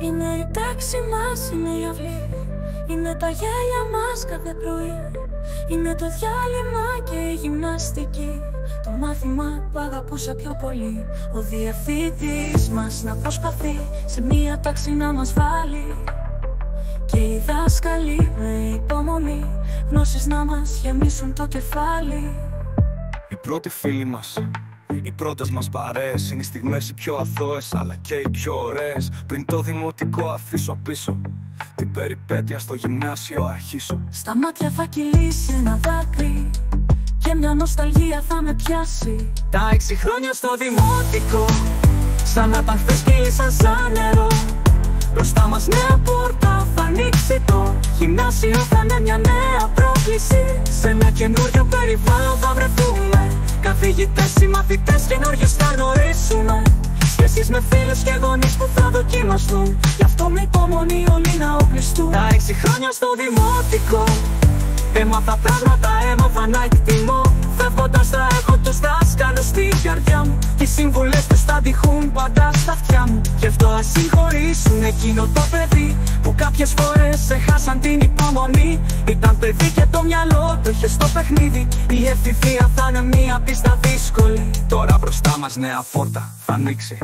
Είναι η τάξη μας, είναι η αυλή. Είναι τα γέλια μας κάθε πρωί. Είναι το διάλειμμα και η γυμναστική. Το μάθημα που αγαπούσα πιο πολύ. Ο διευθυντής μας να προσπαθεί σε μία τάξη να μας βάλει. Και οι δάσκαλοι με υπομονή γνώσεις να μας γεμίσουν το κεφάλι. Οι πρώτοι φίλοι μας, οι πρώτες μας παρέες, είναι οι στιγμές οι πιο αθώες αλλά και οι πιο ωραίες. Πριν το δημοτικό αφήσω πίσω, την περιπέτεια στο γυμνάσιο αρχίσω. Στα μάτια θα κυλήσει ένα δάκρυ και μια νοσταλγία θα με πιάσει. Τα 6 χρόνια στο δημοτικό, σαν να ήταν χθες κύλησαν σαν νερό. Μπροστά μας νέα πόρτα θα ανοίξει το γυμνάσιο, θα είναι μια νέα πρόκληση. Σε ένα καινούριο περιβάλλον θα βρεθούμε. Καθηγητές ή μαθητές καινούριους θα γνωρίσουμε. Σχέσεις με φίλους και γονείς που θα δοκιμαστούν. Γι' αυτό με υπομονή όλοι να οπλιστούν. Τα 6 χρόνια στο δημοτικό, έμαθα πράγματα, έμαθα να εκτιμώ. Φεύγοντας θα έχω τους δάσκαλους στην καρδιά μου. Και οι συμβουλές τους θα τυχούν πάντα στα αυτιά μου. Γι' αυτό ας συγχωρήσουν εκείνο το παιδί που κάποιες φορές έχασαν την υπομονή. Ήταν παιδί και το μυαλό το είχε στο παιχνίδι. Η εφηβεία θα είναι μια πίστα δύσκολη. Τώρα μπροστά μας νέα πόρτα θα ανοίξει,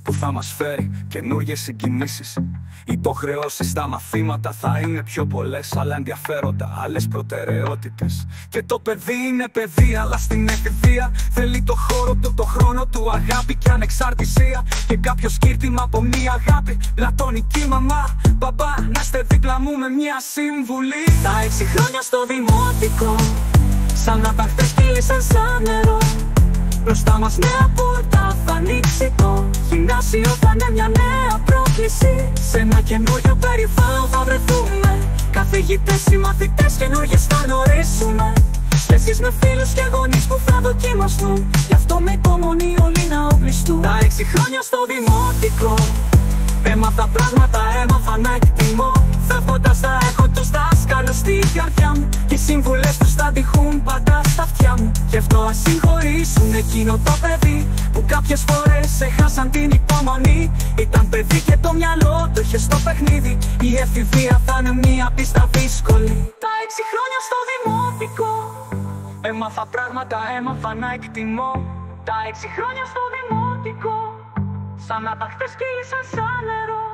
που θα μας φέρει καινούργιες συγκινήσεις. Υποχρεώσεις στα μαθήματα θα είναι πιο πολλές, αλλά ενδιαφέροντα, άλλες προτεραιότητες. Και το παιδί είναι παιδί, αλλά στην εφηβεία θέλει το χώρο του, το χρόνο του, αγάπη και ανεξαρτησία. Και κάποιο σκύρτημα από μια αγάπη, πλατωνική μαμά, μπαμπά, να είστε δίπλα μου με μια συμβουλή. Τα 6 χρόνια στο δημοτικό, σαν να τα χθες κύλησαν σαν νερό. Μπροστά μας νέα πόρτα θα ανοίξει το γυμνάσιο, θα είναι μια νέα πρόκληση. Σε ένα καινούριο περιβάλλον θα βρεθούμε. Καθηγητές ή μαθητές καινούργιες θα γνωρίσουμε. Σχέσεις με φίλους και γονείς που θα δοκιμαστούν. Γι' αυτό με υπομονή όλοι να οπλιστούν. Τα 6 χρόνια στο δημοτικό, έμαθα πράγματα, έμαθα να εκτιμώ. Φεύγοντας θα έχω τους δάσκαλους στην καρδιά μου. Και οι συμβουλές τους θα τυχούν πάντα στα αυτιά μου. Γι' αυτό ας συγχωρήσουν εκείνο το παιδί που κάποιες φορές έχασαν την υπομονή. Ήταν παιδί και το μυαλό το είχε στο παιχνίδι. Η εφηβεία θα είναι μια πίστα δύσκολη. Τα 6 χρόνια στο δημοτικό, έμαθα πράγματα, έμαθα να εκτιμώ. Τα 6 χρόνια στο δημοτικό, σαν να τα χθες κύλησαν σαν νερό.